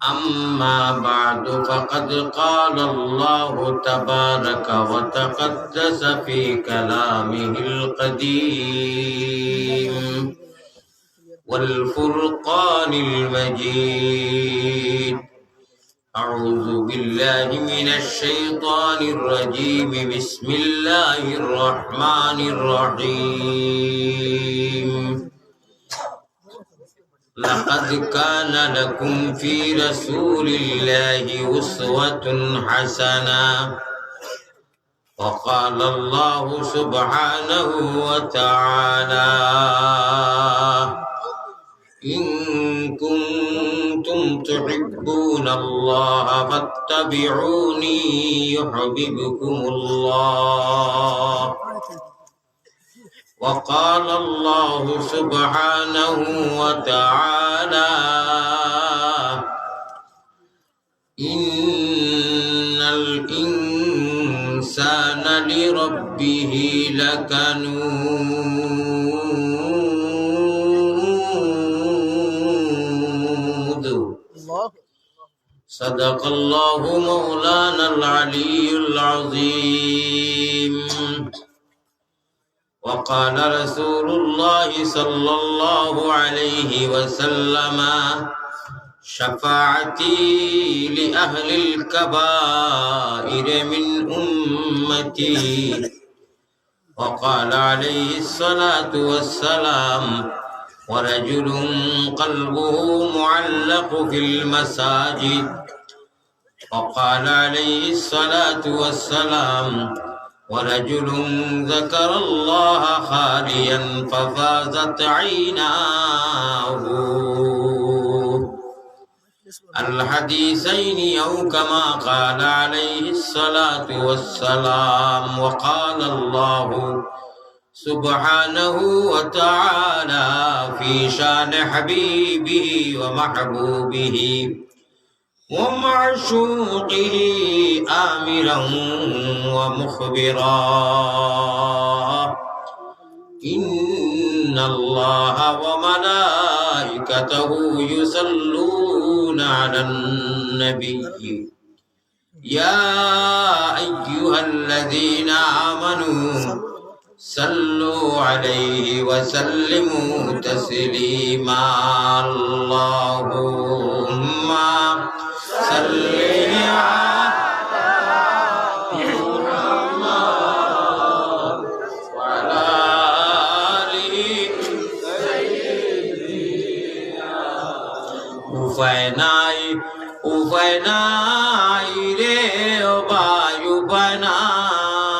أما بعد فقد قال الله تبارك وتقدس في كلامه القديم والفرقان المجيد. أعوذ بالله من الشيطان الرجيم. بسم الله الرحمن الرحيم. لقد كان لكم في رسول الله أسوة حسنة. وقال الله سبحانه وتعالى: إن كنتم تحبون الله فاتبعوني يحببكم الله. وقال الله سبحانه وتعالى: إن الإنسان لربه لكنود. صدق الله مولانا العلي العظيم. وقال رسول الله صلى الله عليه وسلم: شفاعتي لأهل الكبائر من أمتي. وقال عليه الصلاة والسلام: ورجل قلبه معلق في المساجد. وقال عليه الصلاة والسلام: ورجل ذكر الله خاليا ففازت عيناه. الحديثين أو كما قال عليه الصلاة والسلام. وقال الله سبحانه وتعالى في شان حبيبه ومحبوبه ومعشوقه آمرا ومخبرا: إن الله وملائكته يصلون على النبي يا أيها الذين آمنوا صلوا عليه وسلموا تسليما. اللهم صل على محمد وعلى آل سيدنا. উপায় নাই রে ভাই, উপায় নাই।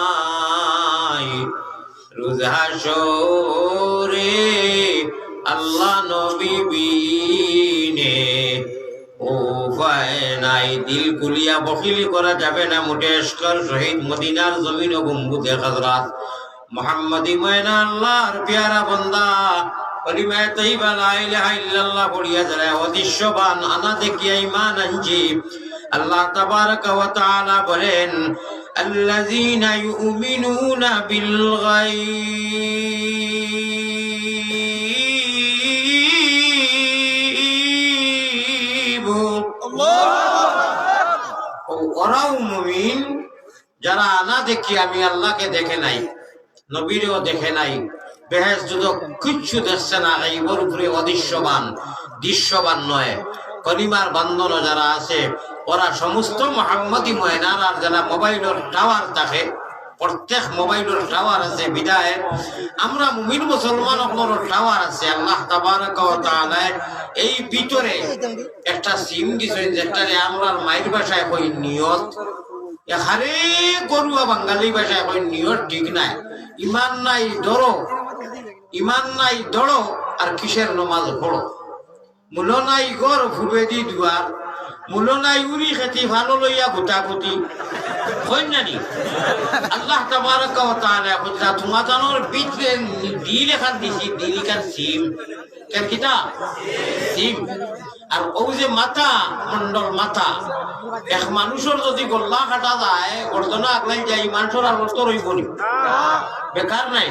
রোজ হাসরে আল্লাহ নবী বিনে উপায় নাই। দিল কুলিয়া বখিলি করা যাবে না। মুটেশকর শহীদ মদিনার জমিন ও গম্বুজে হযরত মুহাম্মদি ময়না আল্লাহর প্যারা বান্দা কলিমায়ে তাইয়্যিবা লা ইলাহা ইল্লাল্লাহ পড়িয়া যারা অদৃশ্যবান আনা দেখিয়া ঈমান আনছি। আল্লাহ তাবারাকা ওয়া তাআলা বলেন: আল্লাযীনা ইউমিনুনা বিল গায়ব। ওরাও মুমিন যারা আনা দেখি আমি আল্লাহকে দেখে নাই, নবীরও দেখে নাই, বেহেশত যুদক কিচ্ছু দেখছে না। গায়বের উপরে অদৃশ্যবান, দৃশ্যবান নয়। কলিমার বান্ধন যারা আছে ওরা সমস্ত মুহাম্মদি ময়নার। আর যারা মোবাইলের টাওয়ার থাকে, প্রত্যেক মোবাইলের টাওয়ার আছে বিদায় আমরা মুমিন মুসলমান আপনার টাওয়ার আছে। আল্লাহ তাবারাকা ওয়া তাআলা এই ভিতরে একটা সিম দিছেন যেটারে আমরা মাইর ভাষায় কই নিয়ত। এখানে গরুয়া বাঙালি ভাষায় কই নিয়ত ঠিক নাই। ইমান নাই ধরো, ইমান নাই ধরো আর কিসের নমাজ পড়ো। মূল নাই গর ফুবে দি দুয়ার, মূল নাই উড়ি খেতি ভালো লইয়া গোটাগুটি জানি। আল্লাহ তাবারাকা ওয়া তাআলা কইতা তোমাদের ভিতরে দিল এখান দিছি, দিলিকার সিম কেন কিতা সিম আর ও যে মাথা মন্ডল মাথা এক মানুষের যদি গল্লা কাটা যায় গর্দনা আগলাই যায় মানুষের আর তো রইব নি বেকার নাই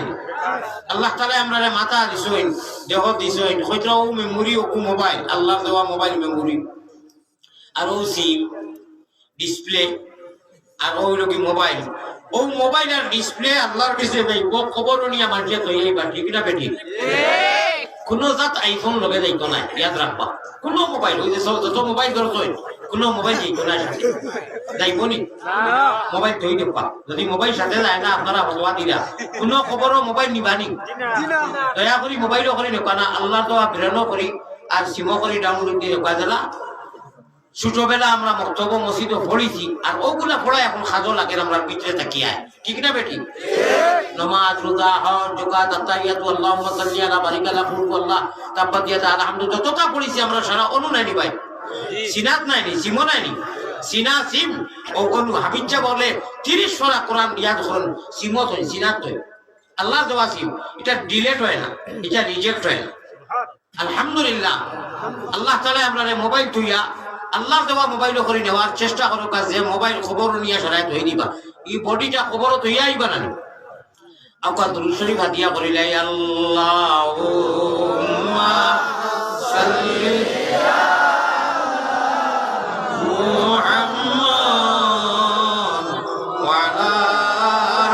আল্লাহ তাআলা আমরা মাথা দিছেন দেহ দিছেন হয়তো মেমোরি ও মোবাইল আল্লাহ দেওয়া মোবাইল মেমোরি আর ও সিম ডিসপ্লে আর ওই লোকি মোবাইল ও মোবাইল আর ডিসপ্লে আল্লাহর কাছে ভাই ও খবর নিয়ে মানুষে তো এই বাটি কিনা বেটি কোনো জাত আইফোন লগে যাইতো না ইয়াদ রাখবা কোনো মোবাইল ওই যে যত মোবাইল ধরতো কোনো মোবাইল যাইতো না যাইব নি মোবাইল ধুই দেবা যদি মোবাইল সাথে যায় না আপনারা হওয়া দিলা কোনো খবরও মোবাইল নিবানি দয়া করি মোবাইলও করে নেবা না আল্লাহ তো প্রেরণ করি আর সিমও করে ডাউনলোড দিয়ে রেখা দিলা ছোটবেলা আমরা মক্তব্য মসজিদে পড়েছি আর ওগুলা পড়া এখন সাজো লাগে আমরা ভিতরে তাকিয়ায় ঠিক না বেটি নামাজ রোজা হজ যাকাত আত্তাহিয়াতু আল্লাহুম্মা সাল্লি আলা বারিক আলা ফুরুল্লাহ তাব্বাত ইয়াদা আলহামদুলিল্লাহ যতটা পড়েছি আমরা সারা অনু নাই নি ভাই সিনাত নাই নি সিমো নাই নি সিনা সিম ও কোন হাবিজা বলে 30 সূরা কোরআন ইয়াদ করুন সিমত হয় সিনাত হয় আল্লাহ দেওয়া সিম এটা ডিলিট হয় না এটা রিজেক্ট হয় না আলহামদুলিল্লাহ আল্লাহ তাআলা আমরা মোবাইল তুইয়া আল্লাহ দেওয়া মোবাইল করে নেওয়ার চেষ্টা করো কাজে মোবাইল খবর নিয়ে সরাই ধুই দিবা এই বডিটা খবর ধুইয়া আইবা না আওকা দুরূদ শরীফ হাদিয়া করিলাই আল্লাহুম্মা সাল্লি মুহাম্মাদ ওয়া আলা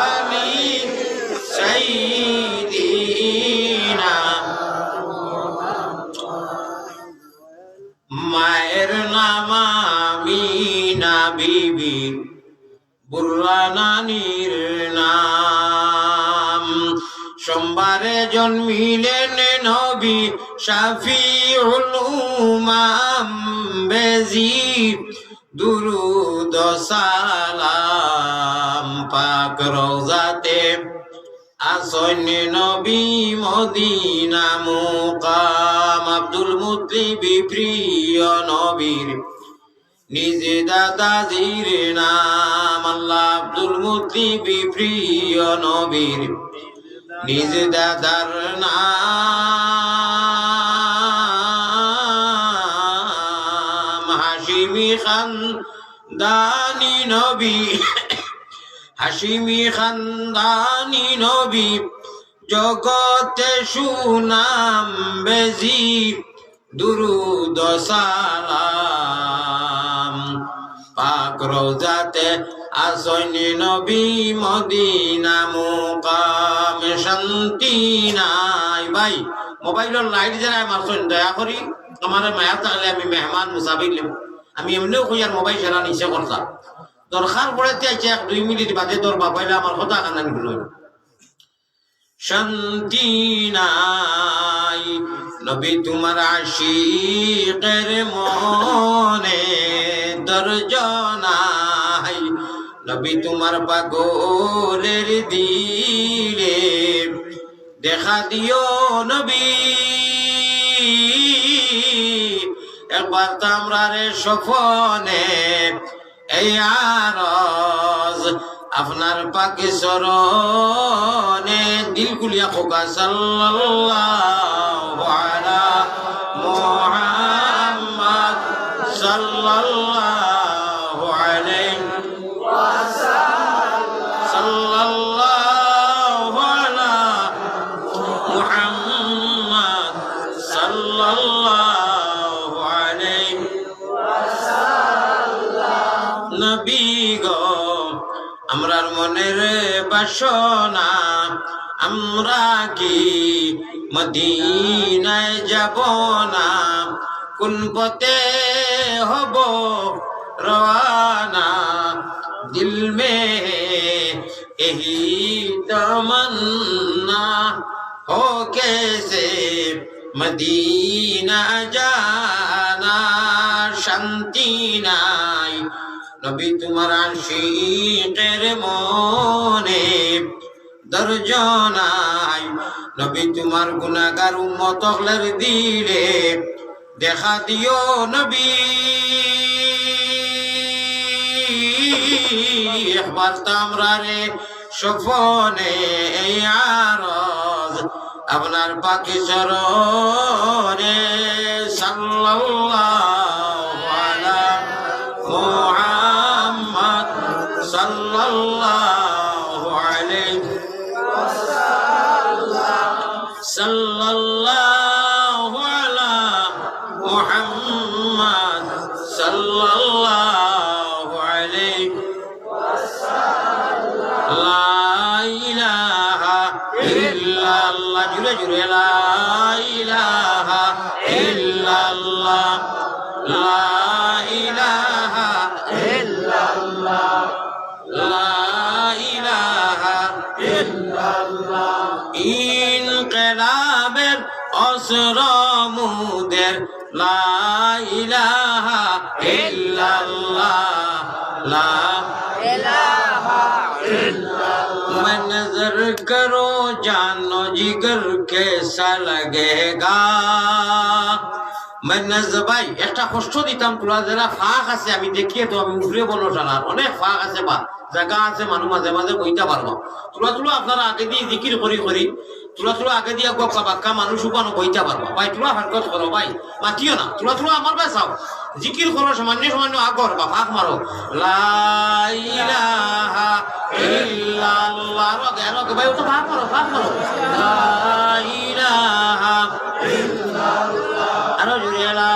আলি সাইয়্যিদিনা মায়ের নাম আমিনা বিবি বুররা নানির নাম সোমবারে জন্মিলেন নবী শাফিউল উম্মাম বেজি দুরুদ সালাম পাক রওজাতে আসন নবী মদিনা মুকাম আব্দুল মুত্তালিব প্রিয় নবীর নিজ দাদাজির নাম আল্লাহ আব্দুল মুত্তালিব প্রিয় নবীর নিজ দাদার নাম হাশিমি খানদানি নবী হাশিমি খানদানি নবী জগতে সুনাম বেজি দুরুদ সালাম পাক রওজাতে আসন নবী মদিনা মুকাম শান্তি নাই ভাই মোবাইলের লাইট জ্বালায় মারছেন দয়া করি আমার মায়া থাকলে আমি মেহমান মুসাফির আমি এমনিও কই আর মোবাইল চালা নিচে করতা দরকার পড়েতে আছে 1-2 মিনিট বাদে তোর বাবাইলে আমার কথা কান্না নিল শান্তি নাই নবী তোমার আশিকের মনে দরজ নাই নবী তোমার পাগলের দিলে দেখা দিও নবী একবার তোমরা রে সফনে এই আরজ আপনার পাকে সরনে দিল কুলিয়া খোকা সাল্লাল্লাহু আলা মুহাম্মদ সাল্লাল্লাহু আলাইহি ওয়াসাল্লাম সাল্লাল্লাহু আলা মুহাম্মদ সাল্লাল্লাহু আলাইহি ওয়াসাল্লাম নবী গো আমরার মনের বাসনা আমরা কি মদিনায় যাব না কোন পথে হব রওয়ানা দিল মে यही तमन्ना हो कैसे मदीना जाना शांति নাই নবী তোমার আশিকের মনে দরজ নাই নবী তোমার গুনাহগার উম্মত হলের দিলে দেখা দিও নবী একবার তোমরা রে সফনে এই আরজ আপনার পাকি চরণে সাল্লাল্লাহু আলা মুহাম্মদ সাল্লাল্লাহু আলাইহি সাল্লাল্লাহু আলা মুহাম্মদ সাল্লাল্লাহু আলাইহি লা ইলাহা ইল্লাল্লাহ জুড়ে জুড়ে লা ইলাহা ইল্লাল্লাহ লা ইলাহা ইল্লাল্লাহ লা ইলাহা ইল্লাল্লাহ ইনকিলাবের অস্ত্র মুদের লা ইলাহা ইল্লাল্লাহ লা ইলাহা ইল্লাল্লাহ मैं नजर करो जानो जिगर कैसा लगेगा मैं नजर भाई একটা কষ্ট দিতাম তোরা যারা ফাঁক আছে আমি দেখিয়ে তো আমি উঠে বলো জানা অনেক ফাঁক আছে বা জায়গা আছে মানুষ মাঝে মাঝে বইতে পারবো তোরা আপনারা আগে দিয়ে জিকির করি করি তোরা আগে দিয়ে বাক্কা মানুষ উপানো বইতে পারবো ভাই তোরা হরকত করো ভাই মাতিও না তোরা আমার ভাই চাও জিকির করো সামান্য সামান্য আগর বা ফাঁক মারো লা ইলাহা ইল্লাল্লাহ রোগে ভাই ওটা ফাঁক মারো লা ইলাহা ইল্লাল্লাহ আরো জুড়ে লা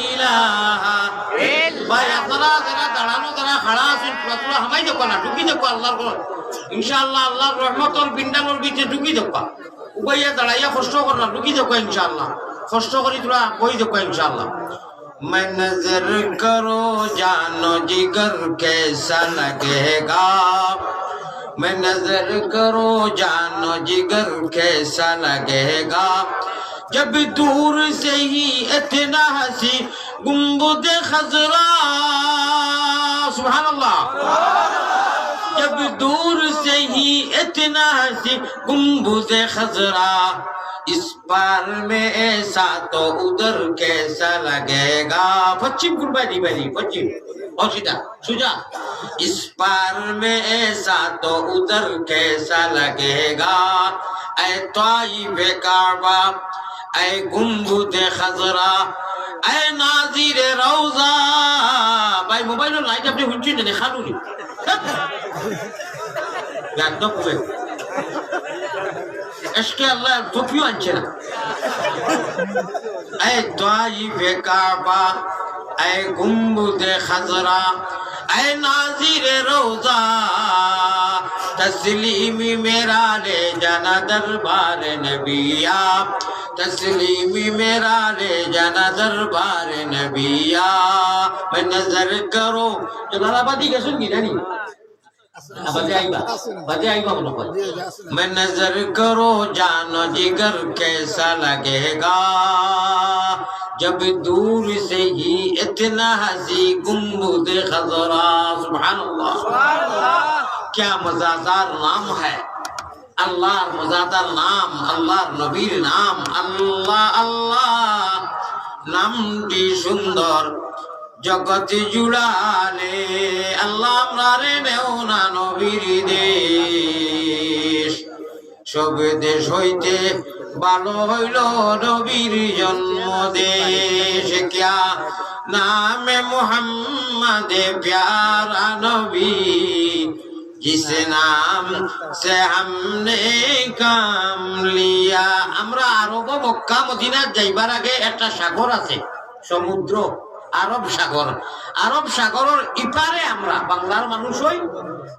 ইলাহা ভাই আপনারা যারা দাঁড়ানো যারা খাড়া আছেন তোরা হামাই দেখো না ঢুকি দেখো আল্লাহর ঘর ইনশাআল্লাহ আল্লাহর রহমতর বিন্দানোর বিচে ঢুকি দেখো উবাইয়া দাঁড়াইয়া কষ্ট কর না ঢুকি দেখো ইনশাআল্লাহ কষ্ট করি তোরা বই দেখো ইনশাআল্লাহ मैं नजर करो जानो जिगर कैसा लगेगा मैं नजर करो जानो जिगर कैसा लगेगा जब दूर से ही इतना हंसी गुंबद खजरा सुभान अल्लाह जब दूर से ही इतना हंसी गुंबद खजरा इस पार में ऐसा तो उधर कैसा लगेगा पश्चिम कुर्बानी बनी पश्चिम और सीधा सुजा इस पार में ऐसा तो उधर कैसा लगेगा ऐ ताइब काबा ऐ गुंबद खजरा ऐ नाजिर रौजा भाई मोबाइल लाइट अपने हुंची ने खालूनी একদম কবে এসকে আল্লাহ টপিও আনছে না এ তাইফে কাবা এ গুম্বুদে খাজরা এ নাজিরে রওজা তসলিমি মেরা রে জানা দরবার নবিয়া তসলিমি মেরা রে জানা দরবার নবিয়া मैं नजर करो जलालाबादी के सुन की नहीं मैं नजर करो जानो जिगर कैसा लगेगा जब दूर से ही इतना हंसी गुंबद खजरा सुभान अल्लाह क्या मज़ेदार नाम है अल्लाह मज़ेदार नाम अल्लाह नबीर नाम अल्लाह अल्लाह नामটি সুন্দর जगत जुड़ाले अल्लाह আমরারে নেও না নবীর দেশ সব দেশ হইতে ভালো হইল নবীর জন্ম দেশ क्या नाम मोहम्मद प्यारा नबी जिस नाम से हमने काम लिया আমরা আরব মক্কা মদিনা যাইবার আগে একটা সাগর আছে সমুদ্র আরব সাগরের ইপারে আমরা বাংলার মানুষ হই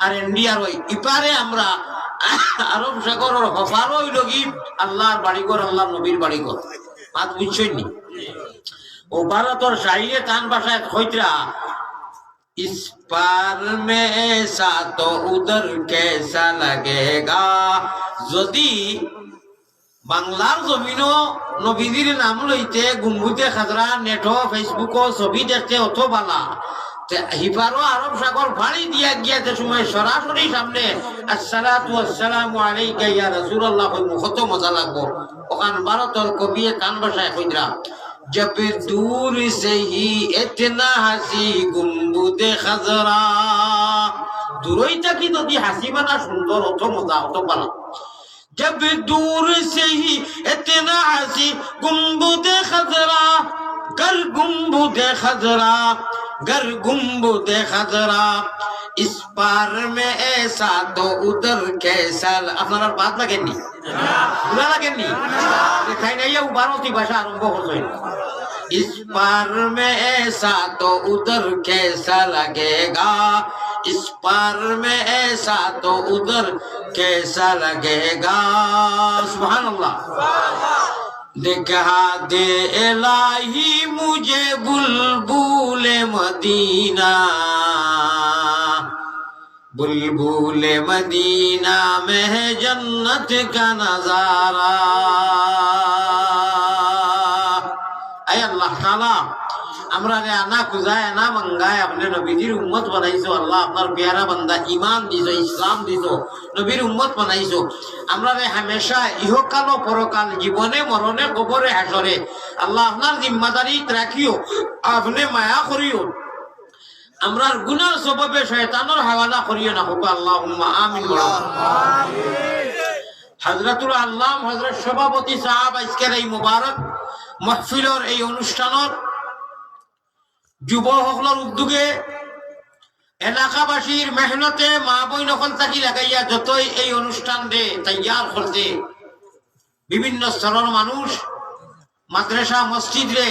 আর ইন্ডিয়ার হই ইপারে আমরা আরব সাগরের হফার হইল কি আল্লাহর বাড়িঘর আল্লাহর নবীর বাড়িঘর মাত বুঝছই নি ও ভারতের শাহীরে তান ভাষায় কইতরা इस पार में ऐसा तो उधर कैसा लगेगा যদি বাংলার জমিনও নবীদের নাম লইতে গুম্বুদে খাজরা নেটো ফেসবুকও ছবি দেখতে অত বালা হিপারও আরব সাগর ভাড়ি দিয়া গিয়াতে সময় সরাসরি সামনে আসসালাতু ওয়াসসালামু আলাইকা ইয়া রাসূলুল্লাহ কত মজা লাগবো ওখান ভারতের কবিয়ে তান ভাষায় কইরা जब दूर से ही इतना हंसी गुंबुदे खजरा दूरই থাকি যদি হাসি বানা সুন্দর অত মজা অত ভালো जब दूर से ही इतना हंसी गुम्बुदे खजरा गर गुम्बुदे खजरा गर गुम्बुदे खजरा इस पार में ऐसा तो उधर कैसा আপনার বাদ লাগেননি বুঝা লাগেননি দেখাই নাই উবারতি ভাষা আরম্ভ করছেন इस पार में ऐसा तो उधर कैसा लगेगा इस पार में ऐसा तो उधर कैसा लगेगा सुभान अल्लाह दिखा दे इलाही मुझे बुलबुल मदीना बुलबुल मदीना में है जन्नत का नजारा ऐ अल्लाह ताला আমরা রে আনা খুজায় আনা মঙ্গায় আপনি নবীজির উম্মত বানাইছো আল্লাহ আপনার প্যারা বান্দা ঈমান দিছো ইসলাম দিছো নবীর উম্মত বানাইছো আমরা রে হামেশা ইহকাল ও পরকাল জীবনে মরণে কবরে হাসরে আল্লাহ আপনার জিম্মাদারি রাখিও আপনি মায়া করিও আমরার গুনার সববে শয়তানের হাওয়ালা করিও না হোক আল্লাহুম্মা আমিন আমিন হযরতুল আল্লাম হযরত সভাপতি সাহেব আজকের এই মুবারক মাহফিলের এই অনুষ্ঠানের যুবকসকলের উদ্যোগে এলাকাবাসীর মেহনতে মা বইন সকল থাকি লাগাইয়া যতই এই অনুষ্ঠান দে তৈয়ার করতে বিভিন্ন স্তরের মানুষ মাদ্রাসা মসজিদ রে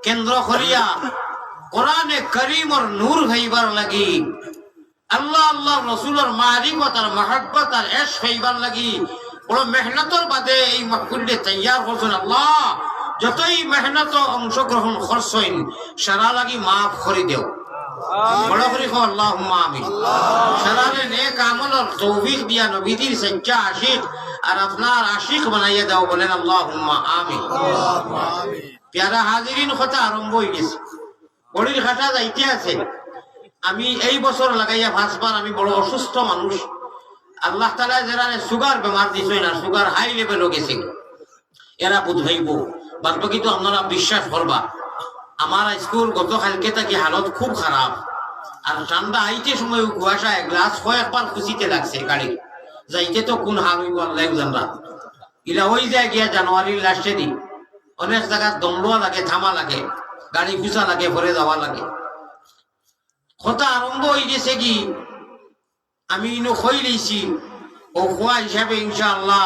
কেন্দ্র করিয়া কোরআনে করিমর নূর হইবার লাগি আল্লাহ আল্লাহ রসুলের মারিফত আর মহব্বত আর এশ হইবার লাগি বড় মেহনতের বাদে এই মাহফিলটি তৈয়ার করছেন আল্লাহ যতই মেহনত অংশগ্রহণ করছেন সারা লাগি মাফ করে দেও বড় করে কো আল্লাহুম্মা আমিন সারারে নেক আমলের তৌফিক দিয়া নবীজির সচ্চা আশিক আর আপনার আশিক বানাইয়া দাও বলেন আল্লাহুম্মা আমিন প্যারা হাজিরিন কথা আরম্ভ হয়ে গেছে বড়ির খাটা যাইতে আছে আমি এই বছর লাগাইয়া ভাসবার আমি বড় অসুস্থ মানুষ আল্লাহ তাআলা যারা সুগার বেমার দিছই না সুগার হাই লেভেল গেছে এরা বুঝাইব বাদ বাকি তো আপনারা বিশ্বাস করবা আমার স্কুল গতকালকে থাকি হালত খুব খারাপ আর ঠান্ডা আইতে সময় কুয়াশা গ্লাস কয়েকবার খুশিতে লাগছে গাড়ি যাইতে তো কোন হাল হইব আল্লাহ জানরা ইলা ওই যায় গিয়া জানুয়ারির লাস্টে দিন অনেক জায়গা দমড়োয়া লাগে থামা লাগে গাড়ি খুঁজা লাগে ভরে যাওয়া লাগে কথা আরম্ভ হয়ে গেছে কি আমি ইনো খই লইছি ও খোয়া হিসাবে ইনশাআল্লাহ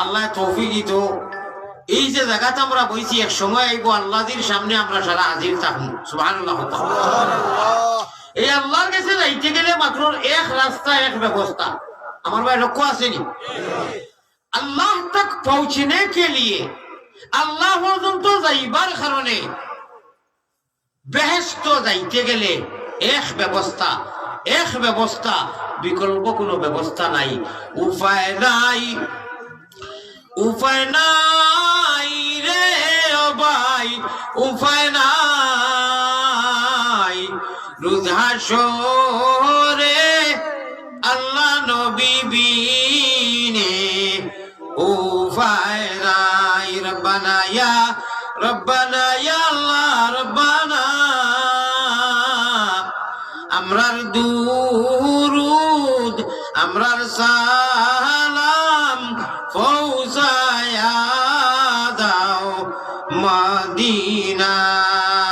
আল্লাহ তৌফিক দিত এই যে জায়গাতে আমরা বইছি এক সময় আইব আল্লাহর সামনে আমরা সারা হাজির থাকবো সুবহানাল্লাহ এই আল্লাহর কাছে যাইতে গেলে মাত্র এক রাস্তা এক ব্যবস্থা আমার ভাই লক্ষ্য আসেনি আল্লাহ তক পৌঁছনে কে লিয়ে আল্লাহ পর্যন্ত যাইবার কারণে বেহেশত যাইতে গেলে এক ব্যবস্থা বিকল্প কোনো ব্যবস্থা নাই উপায় নাই রে ও ভাই উপায় নাই রুধাসরে আল্লাহ নবী বিনে উপায় নাই রব্বানা ইয়া আল্লাহ রব্বানা আমরার দুরুদ আমরার সালাম পৌঁছায়া দাও মদিনা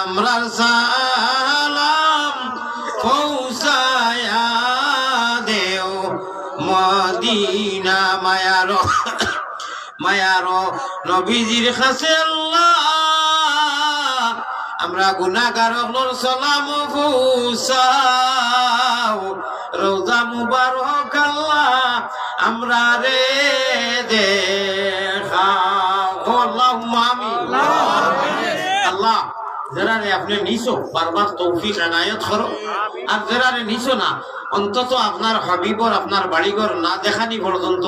আমরার সালাম পৌঁছায়া দেও মদিনা মায়ারো নবীজির কাছে আল্লাহ আমরা গুনাহগার হলোর সালাম পৌঁছাও রোজা মুবারক আল্লাহ আমরা রে দেখাও আল্লাহুম্মা আমিন আল্লাহ যারা রে আপনি নিছো বারবার তৌফিক এনায়েত করো আর যারা রে নিছো না অন্তত আপনার হাবিবর আপনার বাড়িঘর না দেখানি পর্যন্ত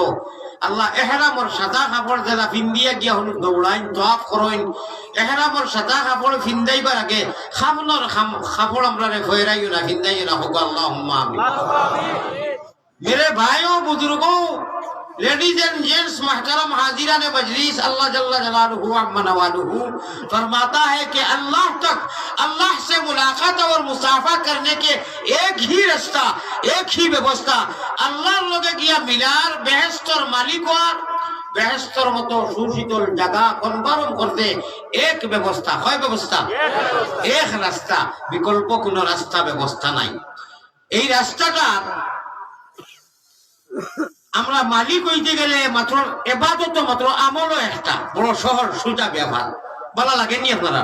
আল্লাহ এহরামর সাদা কাপড় যারা ফিন্দিয়া গিয়া হল দৌড়াইন তোয়াফ করেন এহরামর সাদা কাপড় ফিন্দাইবার আগে খামনর কাপড় আমরা রে ফয়রাইও না ফিন্দাইও না হোক আল্লাহুম্মা আমিন मेरे भाइयों बुजुर्गों लेडीज एंड जेंट्स महतरम हाजिरान मजलिस अल्लाह जल्ला जलालुहु अम्मा नवालुहु फरमाता है कि अल्लाह तक अल्लाह से मुलाकात और मुसाफा करने के एक ही रास्ता एक ही व्यवस्था अल्लाह लोगे किया मिलार बेहस्त और मालिक और বেহেশতের মতো সুশীতল জায়গা কনফার্ম করতে এক ব্যবস্থা, হয় ব্যবস্থা, এক রাস্তা, বিকল্প কোনো রাস্তা ব্যবস্থা নাই। এই রাস্তাটা আমরা মালিক হইতে গেলে মাত্র এবাদত মাত্র আমলও একটা বড় শহর সোজা ব্যাপার, ভালো লাগেনি আপনারা?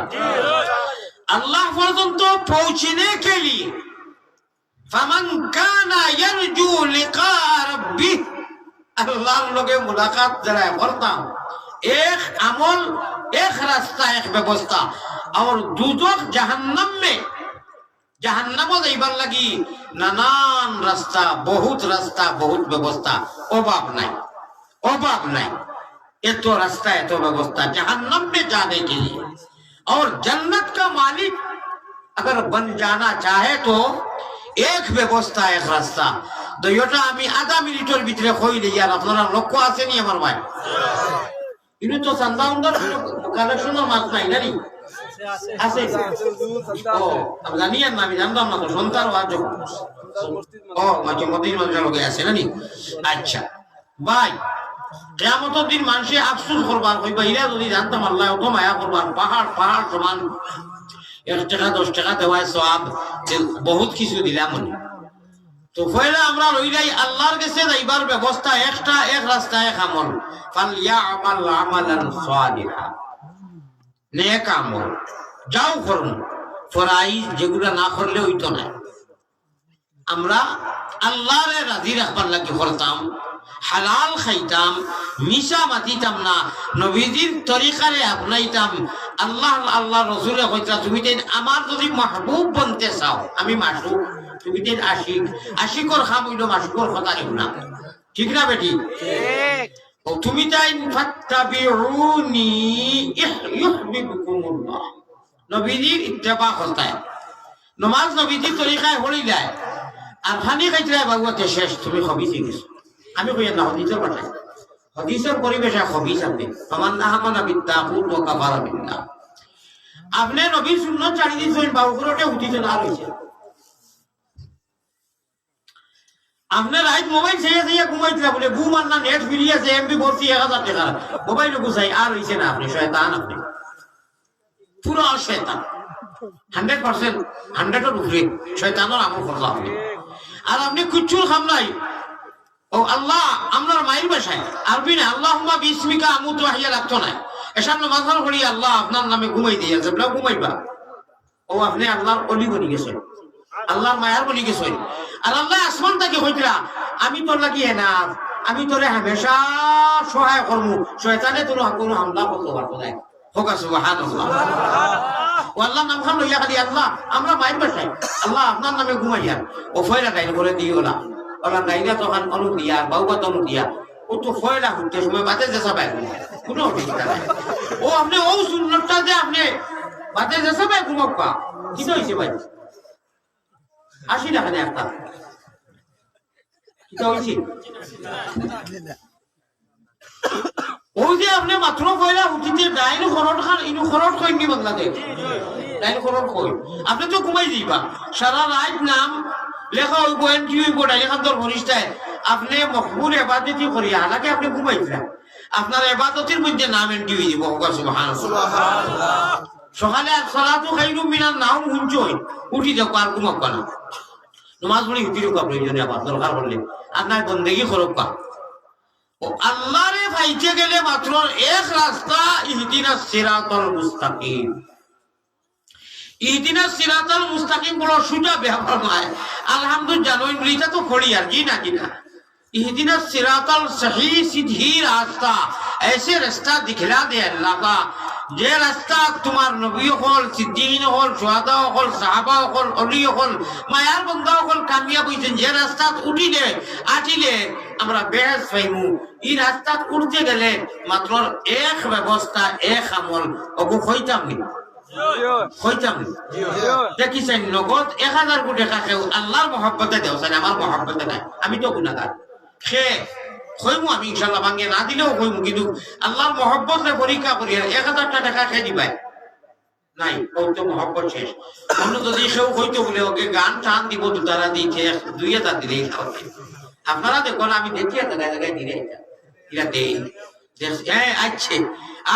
আল্লাহ পর্যন্ত পৌঁছনে কে লিয়ে ফামান কানা ইয়ারজু লিকা রাব্বিহ, আল্লাহর লগে মুলাকাত যারা করতাম, এক আমল, এক রাস্তা, এক ব্যবস্থা। আর দুজখ জাহান্নাম মে, জাহান্নামও যাইবার লাগি নানান রাস্তা, বহুত ব্যবস্থা, অভাব নাই, অভাব নাই, এত রাস্তা, এত ব্যवस्था जहन्नम में जाने के लिए। और जन्नत का मालिक अगर बन जाना चाहे तो एक व्यवस्था, एक रास्ता। দুইটা আমি আধা মিনিটের ভিতরে কইলে আর আপনারা লক্ষ্য আছে নি আমার ভাই? ইনু তো সান্দাউন্ডার কালেকশনের মাছ নাই নানি আছে? ও আমি জানি না, আমি জানতাম না তো, সন্তান আজ ও মাঝে মধ্যেই মানুষের লগে আছে নানি। আচ্ছা ভাই, কিয়ামতের দিন মানুষে আফসোস করবার, কইবা ইরা যদি জানতাম আল্লাহ অত মায়া করবার, পাহাড় পাহাড় সমান 1 টাকা 10 টাকা দেওয়ায় সওয়াব, বহুত কিছু দিলাম। তো পয়লা আমরা রইলাই আল্লাহর কাছে যাইবার ব্যবস্থা একটা, এক রাস্তা, এক আমল। ফালইয়ামাল আমালান সালিহা, নেক আমল যাও করুন, ফরাইজ যেগুলা না করলে হইতো না। আমরা আল্লাহরে রাজি রাখবার লাগি করতাম, হালাল খাইতাম, মিশা মাতিতাম না, নবীজির তরিকারে আপনাইতাম। আল্লাহ আল্লাহ রসুলে কইতা তুমি আমার যদি মাহবুব বনতে চাও, আমি মাসুক, তুমি আশিক, আশিকর খাম হইল মাসুকর কথা নিব না, ঠিক না বেটি? তুমি তাই ফাত্তাবিউনি ইউহিব্বুকুমুল্লাহ, নবীজির ইত্তেবা করতায়, নমাজ নবীজির তরিকায় হলি যায়। আর ফানি খাইতে বাবুতে শেষ, তুমি খবিস গেছো। আমি কই না হদিসের কথা, হদিসের পরিবেশে খবিস আপনি সমান আহমান বিত্তাকুত ওয়া কাফারা বিল্লাহ। আপনি নবীর সুন্নাত ছাড়ি দিছেন, বাবুগুলোতে উঠিছেন আর হইছে। আপনি রাইট মোবাইল চেয়ে ঘুমাইছিলা বলে ঘুম আর না, নেট ফিরিয়েছে, এমবি ভর্তি 1000 টাকা, মোবাইল গুছাই আর হইছে না। আপনি শয়তান, আপনি পুরো শয়তান, 100%, 100-এর উপরে শয়তানের আমল করলো আপনি। আর আপনি কুচ্ছুর খাম নাই। ও আল্লাহ, আপনার মায়ের বাসায় আরবি না আল্লাহুম্মা বিসমিকা আমুতু ওয়া আহইয়া লাগতো না, এসব নামাজ পড়ি আল্লাহ আপনার নামে ঘুমাই দিয়ে যাবলা ঘুমাইবা। ও আপনি আল্লাহর অলি বনি গেছেন, আল্লাহর মায়ার বনি গেছেন। আর আল্লাহ আসমান থেকে কইতরা আমি তোর লাগি না, আমি তোরে হামেশা সহায় করবো, শয়তানে তোর কোনো হামলা করতে পারবো না। হোক সুবহানাল্লাহ। ও আল্লাহ নাম খান লইয়া খালি আল্লাহ আমরা মায়ের বাসায় আল্লাহ আপনার নামে ঘুমাইয়া, ও ফয়লা ডাইন করে দিয়ে ওলা ওলা ডাইনা তখন অনু দিয়া, বাউবা তনু দিয়া, ও তো ফয়লা হতে সময় বাতে যেসা পায় কোনো অসুবিধা নাই। ও আপনি ও সুন্নতটা যে আপনি বাতে যেসা পায় ঘুমাপ্পা, কি হয়েছে ভাই? 80 টাকা নেই একটা, কি হয়েছে? ওই যে আপনি মাত্র কইলা উঠিতে ডাইন খরট খান, ইনু খরট কই নি বাংলাদেশ, ডাইন খরট কই আপনি তো ঘুমাই যাইবা সারা রাত, নাম লেখা ওই বয়ান কি হইব ডাইন খান তোর ফরিস্তায়। আপনি মকবুল ইবাদতি করিয়া হালাকে আপনি ঘুমাইছিলেন, আপনার ইবাদতের মধ্যে নাম এন্ট্রি হয়ে যাব। সুবহানাল্লাহ। সকালে আর সালাতু খাইরুম মিনান নাওম হুঞ্জই, উঠি যাও আর ঘুমাবা না, নামাজ পড়ি উঠি রোকা প্রয়োজনে আবার দরকার করলে আপনার বন্দেগী করবা। ও আল্লাহরে পাইতে গেলে মাত্র এক রাস্তা, ইহদিনাস সিরাতাল মুস্তাকিম। ইহদিনাস সিরাতাল মুস্তাকিম বড় সোজা ব্যাপার নয়। আলহামদুলিল্লাহ জানোই এটা তো খড়ি আর জি না কি না। इहदिनास सिरातल सही सीधी रास्ता, ऐसे रास्ता दिखला दे अल्लाह का, जे रास्ता तुम्हार नबी होल, सिद्दीकीन होल, शुहादा होल, साहबा होल, अली होल, मायार बंदा होल कामयाब হইছেন। যে রাস্তা উঠিলে আটিলে আমরা বেহেস পাইমু, এই রাস্তা উঠতে গেলে মাত্র এক ব্যবস্থা, এক আমল, ওগো হইতাম নি হইতাম নি। দেখিছেন নগদ 1000 কোটি টাকা কেউ আল্লাহর মহব্বতে দেওছেন, আমার মহব্বতে নাই, আমি তো গুনাহগার। সে কইমু আমি ইনশাআল্লাহ, ভাঙে না দিলেও কইমু, কিন্তু আল্লাহর মহব্বতে পরীক্ষা করি 1000 টাকা খেয়ে দিবাই নাই, ওই তো মহব্বত শেষ। অন্য যদি কেউ হইতো বলে ওকে গান টান দিব, তারা দিচ্ছে 2000 দিলেই খাওয়াবে। আপনারা দেখুন আমি দেখি জায়গায় জায়গায় দিলে এরা দেই, আচ্ছা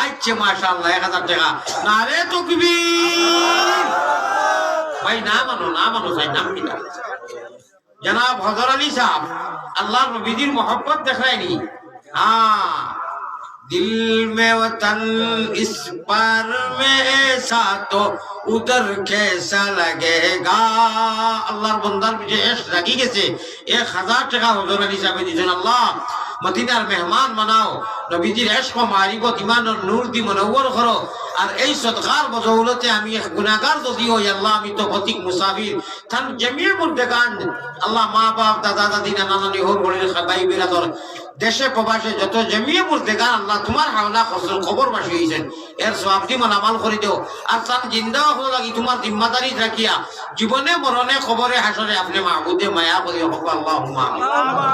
আচ্ছা মাশাআল্লাহ 1000 টাকা নারে তাকবীর ভাই না মানো ভাই নাম কি জনাব হযরত আলী সাহেব আল্লাহর নবীর मोहब्बत দেখায়নি दिल में वतन इस पर में ऐसा तो उधर कैसा लगेगा আল্লাহর বান্দার পিছে ইশক লাগি গেছে 1000 টাকা হযরত আলী সাহেব দিয়েছেন আল্লাহ মদিনার মেহমান বানাও নবীজির ইশক ও মারিফত ঈমান ও নূর দি মুনওয়ার করো আর এই সদকার বদৌলতে আমি এক গুনাহগার যদি হই আল্লাহ আমি তো ফতিক মুসাফির থান জমির মুর্দেগান আল্লাহ মা বাপ দাদা দাদি নানা নানি হোর বড় ভাই বিরাদর দেশে প্রবাসে যত জমিয়ে মুর্দেগান আল্লাহ তোমার হাওলা খসল খবর বাসি হইছেন এর সওয়াবটি মালামাল করে দিও আর তার জিন্দা হওয়া লাগি তোমার জিম্মাদারি রাখিয়া জীবনে মরণে খবরে হাসরে আপনি মাহবুদে মায়া করি আল্লাহুম্মা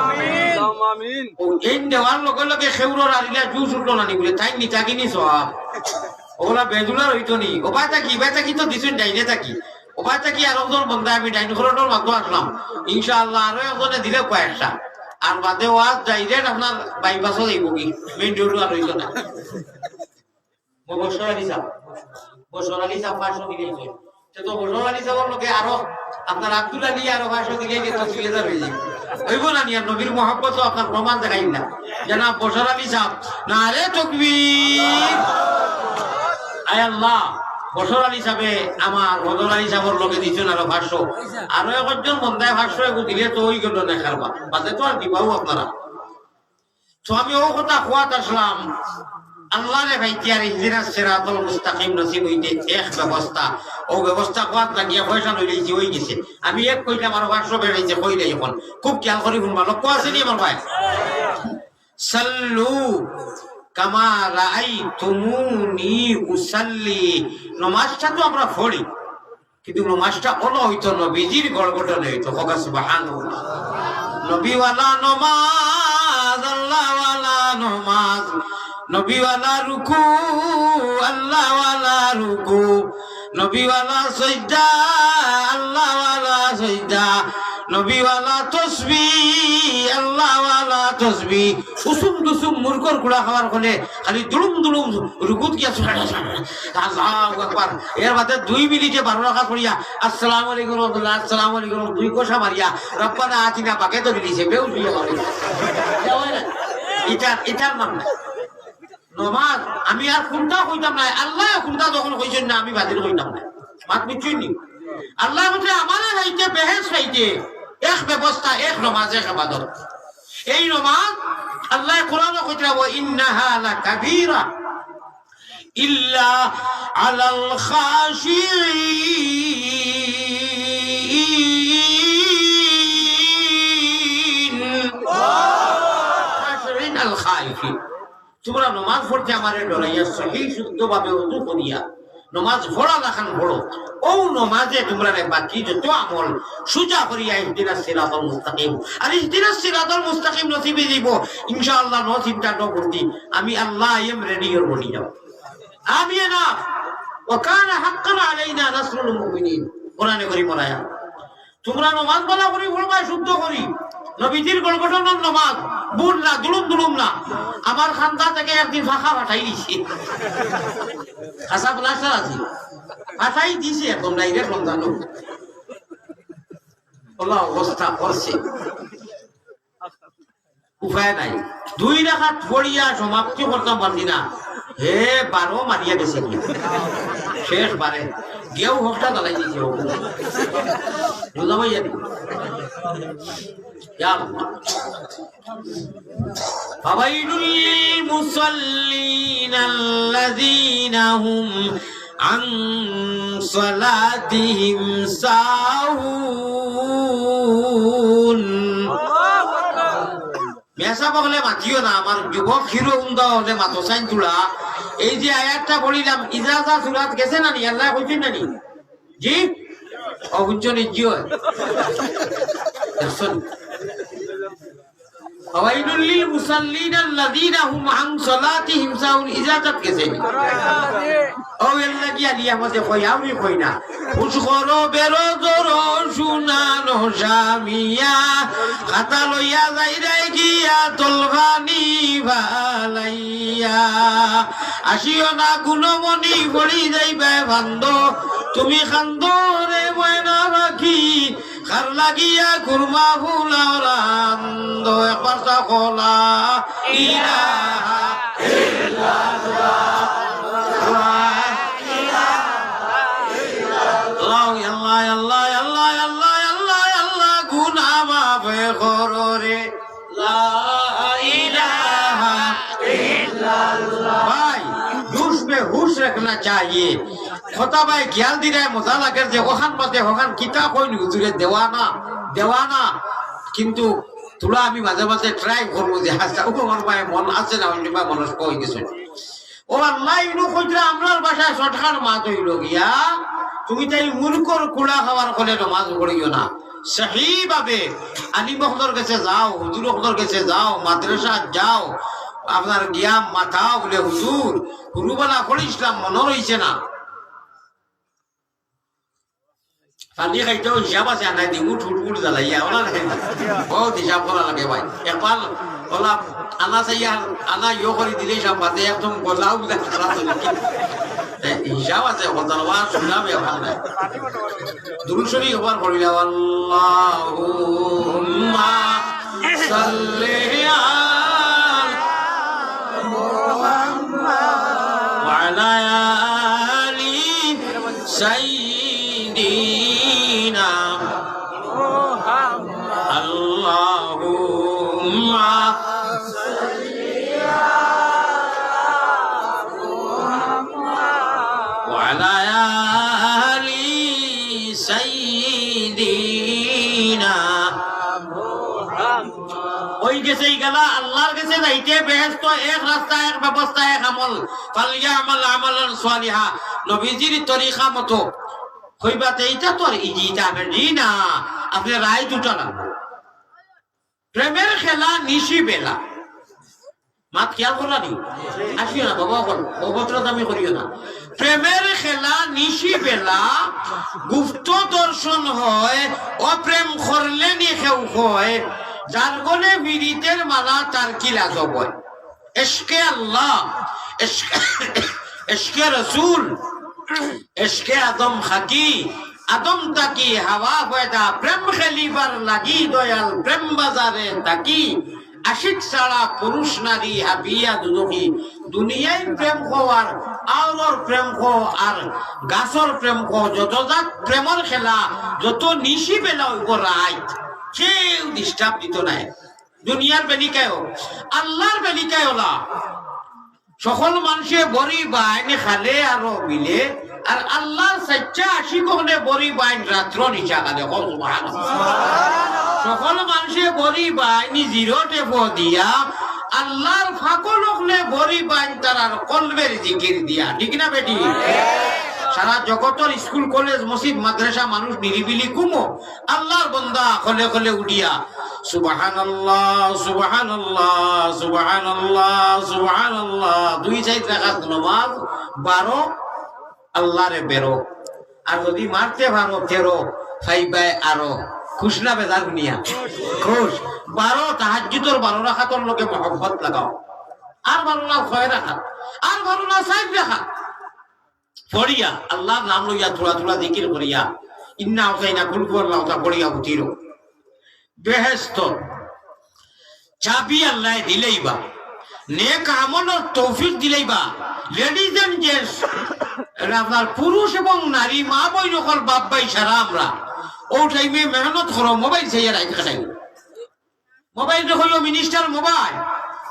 আমিন আমিন এই দেওয়ার লগে লগে খেউরর আরিলা জুস উঠলো না নি বলে তাই নি তাকিনি সওয়াব ওলা বেদুলার হইতো নি ওবাটা কি তো দিছেন ডাইনে থাকি ওবাটা কি আর ওজন বন্ধা আমি ডাইন ঘরটোর মাত্র আসলাম ইনশাআল্লাহ আরো একজনে দিলে কয়েকটা আর বাদে ওয়াজ ডাইরেক্ট আপনার বাইপাসও যাইব কি মেইন রোড আর হইতো না বসর আলী সাহেব 500 দিলেই তো বসর আলী সাহেবের লোকে আরো আপনার আব্দুল আলী আরো 500 দিলেই তো 2000 হয়ে যায় হইব না নিয়া নবীর মোহাব্বত আপনার প্রমাণ দেখাই না জনাব বসর আলী সাহেব নারে তাকবীর আয় আল্লাহ বসর আলী সাহেবে আমার বদর আলী সাহেবের লোকে দিচ্ছেন আরো 500 আরো একজন বন্ধায় 500 এগু দিলে তো ওই গেল না খারবা বাদে তো আর দিবাও আপনারা তো আমি ও কথা খোয়াত আসলাম আল্লাহ রে ভাই তিয়ার ইহদিনাস সিরাতাল মুস্তাকিম নসিব হইতে এক ব্যবস্থা ও ব্যবস্থা খোয়াত লাগিয়া পয়সা লইলেছি হই গেছে আমি এক কইলাম আরো 500 বেড়েছে কইলে এখন খুব খেয়াল করি শুনবা লক্ষ্য আছে নি আমার ভাই সাল্লু কামা রাআইতুমুনি উসাল্লি নমাজটা তো আমরা পড়ি কিন্তু নমাজটা হলো হইতো নবীজির গড়গড়নে হইতো হোক সুবহানাল্লাহ নবীওয়ালা নমাজ আল্লাহওয়ালা নমাজ নবীওয়ালা রুকু আল্লাহওয়ালা রুকু নবীওয়ালা সাজদা আল্লাহওয়ালা সাজদা নবীওয়ালা তাসবিহ আল্লাহওয়ালা তাসবিহ উসুম দুসুম মুরগর গুড়া খাওয়ার ফলে খালি দুলুম দুলুম রুকুত গিয়া আল্লাহু আকবার এর বাদে 2 মিনিটে 12 রাকাত পড়িয়া আসসালামু আলাইকুম রাহমাতুল্লাহ আসসালামু আলাইকুম 2 কোষা মারিয়া রব্বানা আতিনা পাকে তো দিছে বেউ দিয়ে মারি এটার নাম না নমাজ আমি আর কোনটা কইতাম না আল্লাহ কোনটা যখন কইছেন না আমি বাতিল কইতাম না মাত বুঝছেন নি আল্লাহ বলে আমারে হইতে বেহেশ হইতে এক ব্যবস্থা এক নমাজ এক ইবাদত এই নমাজ আল্লাহ কোরআনে কইরা ওয়া ইন্নাহা লাকাবীরা ইল্লা আলাল খাশিঈন আল খাইফিন তোমরা নমাজ পড়তে আমারে ডরাইয়া সহি শুদ্ধভাবে ওযু করিয়া নমাজ পড়া লাখান পড়ো ও নমাজে তোমরা বাকি যত আমল সুজা করিয়া ইহদিনাস সিরাতাল মুস্তাকিম আর ইহদিনাস সিরাতাল মুস্তাকিম নসিবে দিব ইনশাআল্লাহ নসিবটা তো করতি আমি আল্লাহ এম রেডি হয়ে বলি যাও আমি না ওয়া কানা হাক্কান আলাইনা নাসরুল মুমিনিন কোরআনে করি মরায়া তোমরা নমাজ বলা করি পড়বা শুদ্ধ করি নবীজির গলগঠনের নমাজ বুল না দুলুম না আমার খানদা থেকে একদিন ফাঁকা পাঠাই দিছি খাসা প্লাস্টার আছে পাঠাই দিছি এখন ডাইরেক্ট রমজানো ওলা অবস্থা করছে উপায় নাই 2 রাকাত পড়িয়া সমাপ্তি করতাম পারছি না হে 12 মারিয়া গেছে কি শেষ বারে গেউ হকটা দালাই দিয়েছে বুঝাবো ইয়া ফাওয়াইলুল মুসাল্লিন আল্লাযীনা হুম আন সালাতিহিম সাহুন মেসা বলে মাতিও না আমার যুবক হিরো উন্দা হলে মাতো সাইন তুলা এই যে আয়াতটা বলিলাম ইজাজা সুরাত গেছে না নি আল্লাহ কইছেন না নি জি অহুজ্জনি জি হয় দেখছেন ওয়াইলুল লিল মুসাল্লিন আল্লাযীনা হুম আন সালাতিহিম সাহুন ইজাজত গেছে ও আল্লাহ কি আলিয়া মতে কই আমি কই না উস করো বেরো জোরো শুনানো জামিয়া খাতা লইয়া যাইরে গিয়া তলভানি ভালাইয়া আসিও না গুণমণি পড়ি যাইবে ভান্দ তুমি খান্দো রে ময়না রাখি খার লাগিয়া কুরমা ফুলাও রান্দ একবার সকলা ইলাহা ইল্লাল্লাহ আল্লাহ আল্লাহ আল্লাহ আল্লাহ আল্লাহ গুনাহ মাফ করো রে লা ইলাহা ইল্লাল্লাহ ভাই হুশ মে হুশ রাখনা चाहिए খোতা ভাই জ্ঞান দিলে মজা লাগে যে ওখান মতে ওখান কিতাব কইনি হুজুরে দেওয়ানা কিন্তু তোরা আমি মাঝে মাঝে ট্রাই করবো যে হাসা উপমান ভাই মন আছে না অন্য ভাই মনস্ক হয়ে গেছে ও আল্লাহ ইনু কইরা আমরার ভাষায় শটখার মাত হইল গিয়া তুমি তাই মুলকর কুড়া খাওয়ার ফলে নামাজ পড়িও না সহি ভাবে আলী বখদর কাছে যাও হুজুর বখদর কাছে যাও মাদ্রাসা যাও আপনার জ্ঞান মাথাও বলে হুজুর হুরুবালা করে ইসলাম মনে রইছে না পানি খাইতেও হিসাব আছে আনাই দি উঠ জ্বালাইয়া ওলা বহুত হিসাব করা লাগে ভাই একবার ওলা আনা চাইয়া আনা ইয়ে করে দিলে হিসাব পাতে একদম গলাও হিসাব আছে কথা শুনলাম এখন নাই দুরূদ শরীফ একবার পড়িলা আল্লাহুম্মা সাল্লি আলা আলি সাইয়্যিদিনা আল্লাহুম্মা ওই গেছে গেলা আল্লাহর কাছে যাইতে বেহেশত এক রাস্তা এক ব্যবস্থা এক আমল ফালিয়ামাল আমালান সালিহা নবীজির তরিকা মতো কইবাতে এইটা তো আর ইজিটা না আপনি রায় দুটা না প্রেমের খেলা নিশি বেলা মাত খেয়াল করলা নি আসিও না বাবা অভদ্র দামি করিও না প্রেমের খেলা নিশি বেলা গুপ্ত দর্শন হয় অপ্রেম করলে নি কেউ হয় যার গলে বিরিতের মালা তার কি লাজব হয় এশকে আল্লাহ এশকে রসুল এশকে আদম খাকি আদম তাকি হাওয়া পয়দা প্রেম খেলিবার লাগি দয়াল প্রেম বাজারে তাকি আশিক ছাড়া পুরুষ নারী হাবিয়া দুদকি দুনিয়ায় প্রেম হওয়ার আওর প্রেম হো আর গাছর প্রেম হো যত যাক প্রেমর খেলা যত নিশি বেলা হইব রাইত কেউ ডিস্টার্ব দিত নাই দুনিয়ার বেলিকায় আল্লাহর বেলিকায় ওলা সকল মানুষে বড়ি বাইন খালে আরো মিলে আর আল্লাহর সচ্চা আশিক হলে বড়ি বাইন রাত্র নিচা খালে সকল মানুষে বড়ি বাইনি জিরো টেপো দিয়া আল্লাহর ফাঁকল হলে বড়ি বাইন তার কলবের জিকির দিয়া ঠিক না বেটি সারা জগতের স্কুল কলেজ মসজিদ মাদ্রাসা মানুষ নিরিবিলি কুমো আল্লাহর বন্দা খলে খলে উঠিয়া সুবহানাল্লাহ সুবহানাল্লাহ সুবহানাল্লাহ সুবহানাল্লাহ দুই সাইড রাখাত নামাজ 12 আল্লাহরে বেরো আর যদি মারতে পারো 13 ফাইবাই আরো খুশ না বেজার দুনিয়া খুশ 12 তাহাজ্জুদের 12 রাকাতের লগে মহব্বত লাগাও আর 12 না 6 রাকাত আর 12 না 7 রাকাত পড়িয়া আল্লাহর নাম লইয়া থোড়া থোড়া জিকির করিয়া ইন্না আতাইনা কুল হুয়াল্লাহু তা পড়িয়া উঠিরো বেহেশত চাবি আল্লাহ দিলেইবা নেক আমলের তৌফিক দিলেইবা লেডিজ এন্ড জেন্টস আপনার পুরুষ এবং নারী মা বই নকল বাপ ভাই সারা আমরা ও টাইমে মেহনত করো মোবাইল চাইয়া রাইতে কাটাই মোবাইল হইল মিনিস্টার মোবাইল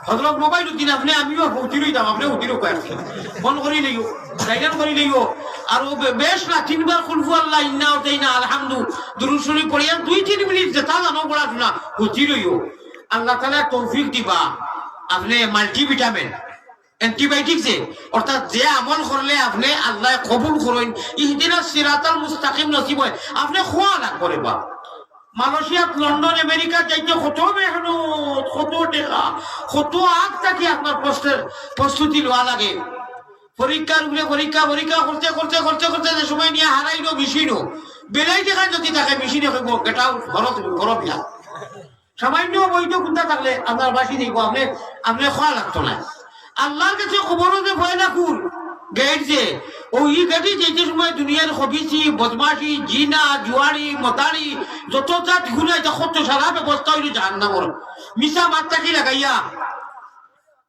হজরত মোবাইল দিন আপনি আমিও উঠিরই দাম আপনি উঠিরও কয়েকটা ফোন করি লইও সাইলেন্ট করি লইও আর ও বেশ না 3 বার কুলফু আল্লাহ ইন্না ওতাইনা আলহামদু দুরূদ শরীফ পড়িয়া 2-3 মিনিট যেটা জানো পড়াশোনা উঠিরইও আল্লাহ তাআলা তৌফিক দিবা আপনি মাল্টিভিটামিন অ্যান্টিবায়োটিক্স অর্থাৎ যে আমল করলে আপনি আল্লাহ কবুল করেন ইহদিনাস সিরাতাল মুস্তাকিম নসিব হয় আপনি খোয়া না করে বা মালয়েশিয়াত লন্ডন আমেরিকা যাইতে কত মেহনত কত টাকা কত আগ থাকি আপনার প্রস্তুতি লওয়া লাগে পরীক্ষার উপরে পরীক্ষা পরীক্ষা করতে করতে করতে করতে যে সময় নিয়ে হারাইলো মেশিনও বেলাই দেখা যদি তাকে মেশিনে কইব এটাও ঘরত ঘর বিয়া সামান্য বৈধ কোনটা থাকলে আপনার বাসি দেখবো আপনি আপনি খাওয়া লাগতো না আল্লাহর কাছে খবরও যে ভয় না কুল গেট যে ওই গেটে যেতে সময় দুনিয়ার হবিসি বদমাশি জিনা জুয়ারি মতারি যত জাত গুণা এটা কত সারা ব্যবস্থা হইল জাহান্নামর মিশা মাত্রাকি লাগাইয়া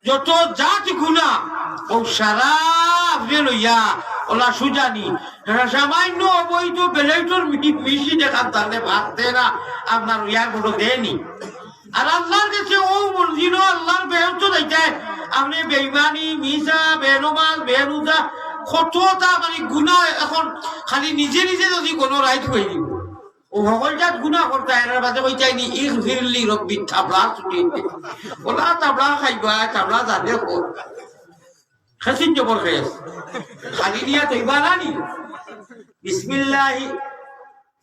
যত জাত গুণা ও সারা আপনি লইয়া ওলা সুজানি সামান্য অবৈধ বেলাইটোর মিশি দেখান তাহলে ভাবতে না আপনার ইয়ার কোনো দেয়নি আর আল্লাহর কাছে ও মন্দির আল্লাহর বেহত দেয় আপনি বেইমানি মিশা বেনমাজ বেরুজা কতটা মানে গুণা এখন খালি নিজে নিজে যদি কোনো রাইট হয়ে দিব ও সকল জাত গুণা করতে এর বাদে কই চাইনি ইক ফিরলি রব্বি তাবলা ছুটি ওলা তাবলা খাইবা তাবলা জানে কো খাসিন জবর খেস খালি দিয়া তৈবা নানি বিসমিল্লাহ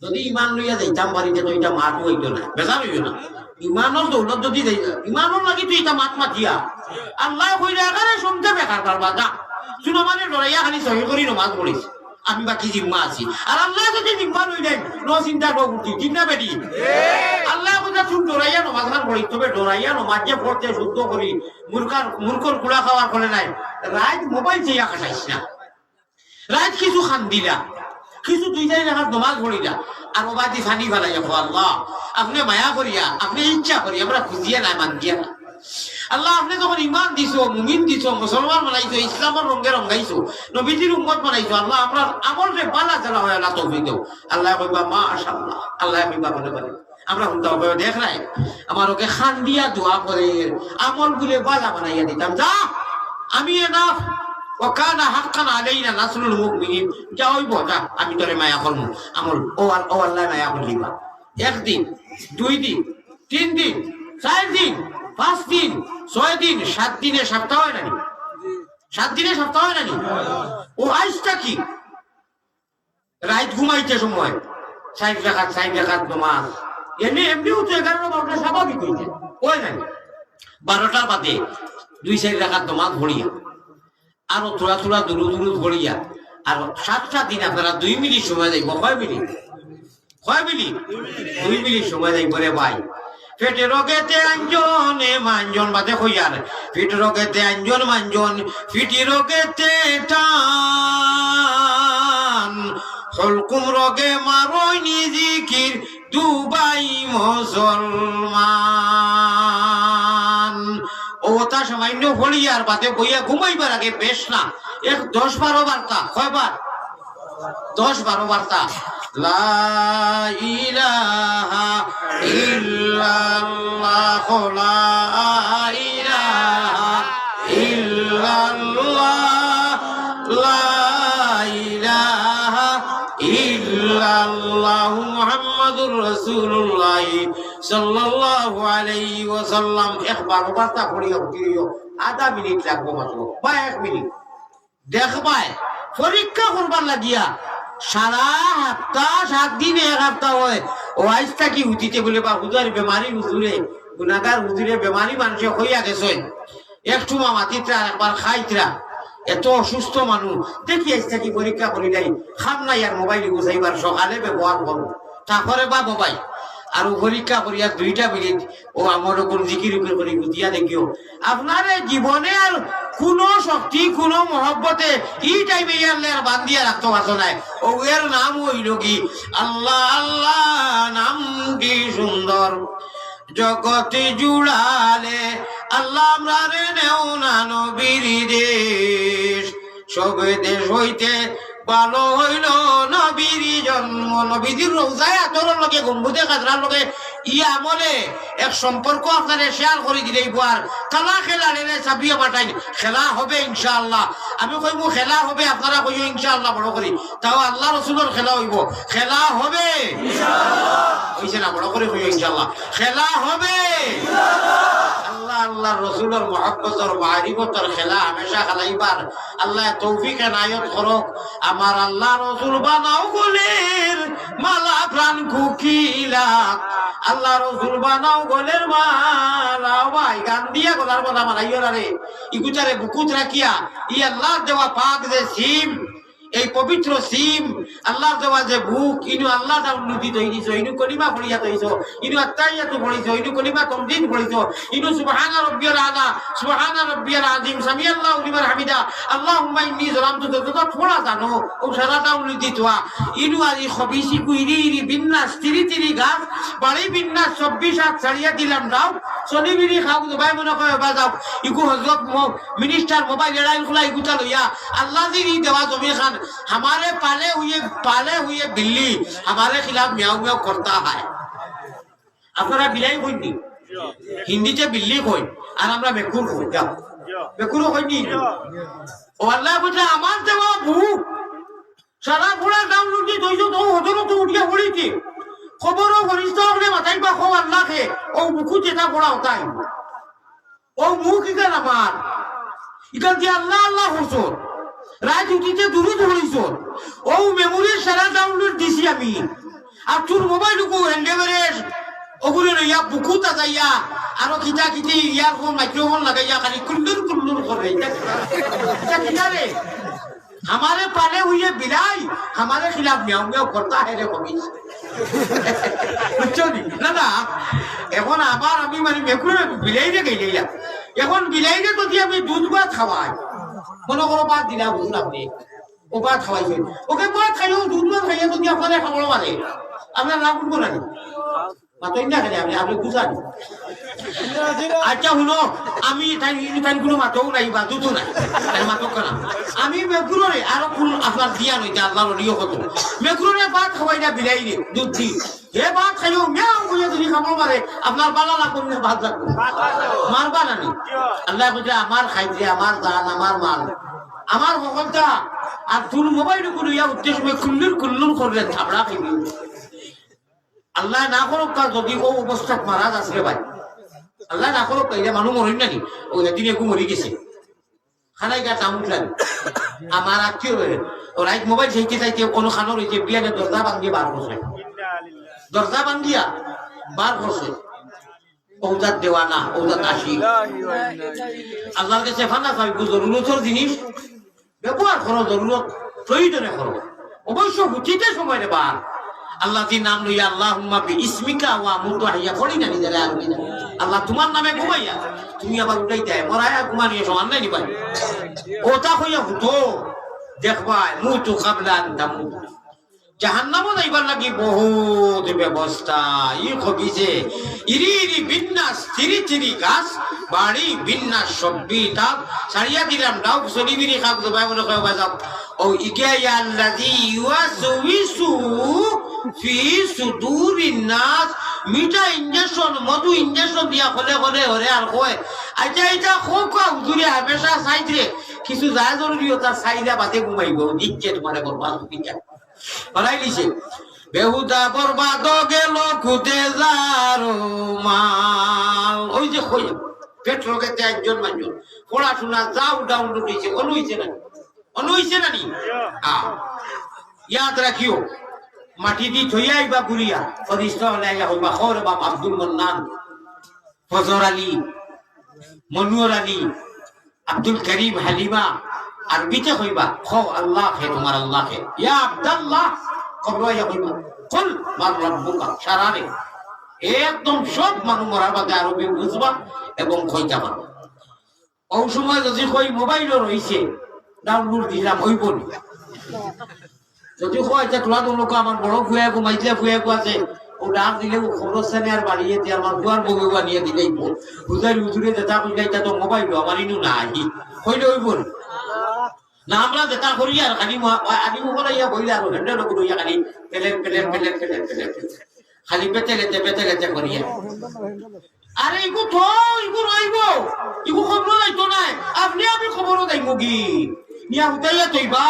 যদি ইমান লইয়া যাইতাম বাড়িতে তো এটা মাত হইতো না বেজার হইতো না ইমানের দৌলত যদি ইমানের লাগি তুই এটা মাত মাতিয়া আল্লাহ কইরা এখানে শুনতে বেকার পারবা যা শুনো মানে লড়াইয়া খালি সহি করি নমাজ পড়িস আমি বাকি জিম্মা আছি আর আল্লাহ যদি জিম্মা লই দেন নো চিন্তা করবি ঠিক না বেটি আল্লাহ কথা শুন ডরাইয়া নমাজ খান পড়ি তবে ডরাইয়া নমাজ যে পড়তে শুদ্ধ করি মূর্খর কুড়া খাওয়ার ফলে নাই রাত মোবাইল চেয়ে খাটাইস না রাত কিছু খান দিলা কিছু দুই চারি রাখার নমাজ পড়িলা আর ওবাদি ফানি ফেলাইয়া আল্লাহ আপনি মায়া করিয়া আপনি ইচ্ছা করিয়া আমরা খুঁজিয়া না মান দিয়া না আল্লাহ আপনি যখন ইমান দিছো মুমিন দিছো মুসলমান বানাইছো ইসলামের রঙে রঙাইছো নবীজির উম্মত বানাইছো আল্লাহ আমরা আমল রে বালা চালা হয় আল্লাহ তৌফিক দাও আল্লাহ কইবা মাশাআল্লাহ আল্লাহ কইবা বলে বলে আমরা হুনতা হবে দেখ নাই আমার ওকে খান দিয়া দোয়া করে আমল গুলে বালা বানাইয়া দিতাম যা আমি না ওয়াকানা হাক্কান আলাইনা নাসরুল মুমিনিন যা হইব যা আমি তোরে মায়া করব আমল ও আল্লাহ মায়া করিবা একদিন দুই দিন তিন দিন চার দিন 5 দিন 6 দিন 7 দিনে সপ্তাহ হয় নানি 7 দিনে সপ্তাহ হয় নানি ও আইসটা কি রাত ঘুমাইতে সময় 6 রাকাত নামাজ এমনিও তো 11-12টা স্বাভাবিক হইছে ওই নানি 12টার বাদে 2-4 রাকাত নামাজ পড়িয়া আর থোড়া থোড়া দুরুদ পড়িয়া আর 7টা দিন আপনারা 2 মিনিট সময় দেব কয় মিনিট 2 মিনিট সময় দেব রে ভাই পেটে রোগেতে আঞ্জনে মাঞ্জন বাদে হইয়ার পিঠ রোগেতে আঞ্জন মাঞ্জন পিঠি রোগেতে টান হলকুম রোগে মারই নিজিকির দুবাই মুসলমান ও তা সামান্য হলিয়ার বাদে বইয়া ঘুমাইবার আগে বেশ না 10-12 বার্তা কয়বার 10-12 বার্তা লা ইলাহা ইল্লাল্লাহ লা ইলাহা ইল্লাল্লাহ লা ইলাহা ইল্লাল্লাহ মুহাম্মাদুর রাসূলুল্লাহ সাল্লাল্লাহু আলাইহি ওয়াসাল্লাম একবার বার্তা পড়িয়া উঠিও আধা মিনিট লাগবে মাত্র বা 1 মিনিট দেখবাই পরীক্ষা করবার লাগিয়া সারা হপ্তা 7 দিন 1 হপ্তা হয় ও আইসটা কি উঠিতে বলে বা হুজুর বেমারি হুজুরে গুনাহগার হুজুরে বেমারি মানুষ হইয়া গেছে একটু মাতিত্রা একবার খাইত্রা এত অসুস্থ মানুষ দেখি আইসটা কি পরীক্ষা করি নাই খাম নাই আর মোবাইল গুছাইবার সকালে ব্যবহার করো তারপরে বা মোবাইল আর পরীক্ষা করিয়া 2টা মিনিট ও আমার কোন জিকির উপর করে গুতিয়া দেখিও আপনার জীবনে আর কোন শক্তি কোন মহব্বতে এই টাইমে আল্লাহর বান্দিয়া রাখতে পারতো না ও এর নাম হইল কি আল্লাহ আল্লাহ নাম কি সুন্দর জগতে জুড়ালে আল্লাহ আমরা রে নেও না নবীর দেশ সবে দেশ হইতে ভালো হইল নবীর জন্ম নবীর রোজায় আতরের লগে গম্বুদে কাজরার লগে আমলে এক সম্পর্ক আপনারা শেয়ার করে দিলেই আর খেলা খেলালে চাবিয়ে পাঠাই খেলা হবে ইনশাআল্লাহ আমি কইব খেলা হবে আপনারা কইও ইনশাআল্লাহ বড় করি তাও আল্লাহ রসুলের খেলা হইব খেলা হবে ইনশাআল্লাহ হইছে না বড় করে কইও ইনশাআল্লাহ খেলা হবে ইনশাআল্লাহ আল্লাহ আল্লাহ রসুলের মহব্বতর মারিফতর খেলা হামেশা খেলাইবার আল্লাহ তৌফিক এনায়ত করক। আমার আল্লাহ রসুল বানাও গলের মালা প্রাণ কুকিলা, আল্লাহ রসুল বানাও গলের মালা। ভাই গান দিয়া গলার কথা মানাইও না রে, ইগুচারে বুকুত রাখিয়া ই আল্লাহ দেওয়া পাক যে সিম, এই পবিত্র সিম আল্লাহর দেওয়া যে বুক, ইনু আল্লাহ উন্নতি তৈরিছ, ইনু কলিমা পড়িয়া তৈছ, ইনু আত্মাইয়াতু পড়িছ, ইনু কলিমা তমদিন পড়িছ, ইনু সুবহানা রাব্বিয়াল আলা সুবহানা রাব্বিয়াল আযীম সামি আল্লাহু লিমান হামিদা আল্লাহুম্মা ইন্নী যালামতু যতটা থোড়া জানো ও সারাটা উন্নতি তোয়া। ইনু আজি খবিসি কুইরি ইরি বিন্যাস তিরি তিরি গাছ বাড়ি বিন্যাস 24 হাত ছাড়িয়া দিলাম দাও চলিবিরি খাও ভাই মনে কয় বা যাও ইকু হযরত মিনিস্টার মোবাইল এড়াইল খোলা ইগুতা লইয়া আল্লাহ দিরি দেওয়া জমি খান हमारे पाले हुए बिल्ली हमारे खिलाफ म्याऊ म्याऊ करता है। আপনারা বিলাই কইনি হিন্দিতে বিল্লি কই আর আমরা বেকুর কই, যাও বেকুর কইনি। ও আল্লাহ বলে আমার দেওয়া বুক সারা পুরা ডাউনলোড দি দইছো তো হজরত তো উঠিয়া পড়িছি খবরও ফরিস্ত হলে মাথায় বা খো আল্লাহকে ও বুকু যেটা পড়া হতাই ও মুখ ইকান আমার ইকান দিয়ে আল্লাহ আল্লাহ হুজুর রাত উঠিতে দুরুদ পড়িছ ও মেমোরির সারা ডাউনলোড দিছি আমি। আর তোর মোবাইল কো হ্যান্ডেভারেজ ওগুলো লইয়া বুকুতা যাইয়া আরো কিটা কিটি ইয়ারফোন মাইক্রোফোন লাগাইয়া খালি কুল্লুর কুল্লুর করে এটা কিনারে हमारे पाले हुए बिलाई हमारे खिलाफ म्याऊ म्याऊ करता है रे कभी বুঝছো না না। এখন আবার আমি মানে মেকুরে বিলাইরে গেইলা, এখন বিলাইরে যদি আমি দুধ ভাত খাওয়াই মনে করো বাদ দিলা বুঝুন আপনি ও ভাত খাওয়াইছে ওকে ভাত খাইও দুধ ভাত খাইয়া যদি আপনাদের খাবো মানে আপনার নাম করবো না মাতই না খেলে আপনি আপনি বুঝান। আচ্ছা শুনো আমি তাই কোনো মাতও নাই বা দুধও নাই মাতক না আমি মেকুরে আরো ফুল আপনার দিয়া নইতে আল্লাহর নিয় কত মেকুরে ভাত খাওয়াই না বিলাই রে দুধ দি হে ভাত খাইও মেয়াও বুঝে যদি খাবো মারে আপনার বালা না করলে ভাত রাখবো মারবা না নি। আল্লাহ বুঝে আমার খাইছে আমার জান আমার মাল আমার মগলটা আর তোর মোবাইল গুলো ইয়া উদ্দেশ্য কুল্লুর কুল্লুর করলেন থাবড়া খাইবি। আল্লাহ না করুক যদি ও অবস্থা মারা যাচ্ছে ভাই আল্লাহ না করুক এটা মানুষ মরিন নাকি ও এদিন একটু মরি গেছে খানাই গা টাউন লাগে আমার আত্মীয় ও রাইট মোবাইল সেইতে চাইতে কোনো খানো রয়েছে বিয়ানে দরজা ভাঙ্গিয়ে বার করছে, দরজা ভাঙ্গিয়া বার করছে ওজাত দেওয়া না ওজাত আসি আল্লাহর কাছে ফানা চাইব জরুরতর জিনিস ব্যবহার করো, জরুরত প্রয়োজনে করো, অবশ্য উচিত সময় নেবার আল্লাহ তিন নাম লইয়া আল্লাহুম্মা বিইসমিকা ওয়া মুতাহিয়া পড়ি না নিজের আর আল্লাহ তোমার নামে ঘুমাইয়া তুমি আবার উঠাইতে মরায়া ঘুমানিয়ে সমান নাই নিবাই ওটা হইয়া হতো দেখবাই মুতু কাবলা আন তামুত। জাহান্নামও যাইবার লাগি বহুত ব্যবস্থা ই খবিছে ইরি ইরি বিন্যাস তিরি তিরি গাছ বাড়ি বিন্যাস সব্বি তাপ সারিয়া দিলাম দাও সলিবিরি খাক জবাই মনে কয় বাজাও ও ইগা ইয়াল্লাযী ইউয়াসউইসু ফি সুদুরিন নাস মিঠা ইনজেকশন মধু ইনজেকশন দিয়া হলে হলে হরে আর কয় আচ্ছা এটা খুব হুজুরে হামেশা চাইছে কিছু যায় জরুরি তার চাইদা বাদে ঘুমাইব নিচ্ছে তোমার বরবাদ হইয়া বানাই দিছে বেহুদা বরবাদ গেল খুদে যারো মাল। ওই যে পেট রোগেতে একজন মানুষ পড়াশোনা যাও ডাউনলোড হয়েছে অনুইছে না অনুইছে না নি ইয়াদ রাখিও মাটি দি থইয়া আইবা ঘুরিয়া ফরিস্তা হলে আইয়া হইবা খর বাপ আব্দুল মান্নান ফজর আলী মনুর আলী আব্দুল করিম হালিমা আরবিতে কইবা খো আল্লাহ হে তোমার আল্লাহ হে ইয়া আব্দুল্লাহ কবরাইয়া কইবা কুল মান রাব্বুকা সারারে একদম সব মানুষ মরার বাদে আরবি বুঝবা এবং কইতা পারবা। ওই সময় যদি কই মোবাইলও রইছে ডাউনলোড দিলাম হইব না যদি কয় যে তোলা লোক আমার বড় ফুয়াকু মাইতলা ফুয়াকু আছে ও ডাক দিলে ও খরচ সেনে আর বাড়িয়ে দিয়ে আমার দুয়ার বগেওয়া নিয়ে দিলেই হুজার হুজুরে যেটা কইলে এটা তো মোবাইল আমার ইনু নাই কইলে হইব না আমরা যেটা করি আর খালি আদি মুখলাইয়া বইলে আর হেন্ডে লোক লইয়া খালি পেলেন পেলেন পেলেন পেলেন পেলেন খালি পেতেলেতে করিয়া আরে ইগু তো ইগু রইব ইগু খবর লাইতো নাই আপনি আমি খবরও দেই মুগি নিয়া হুতাইয়া তৈবা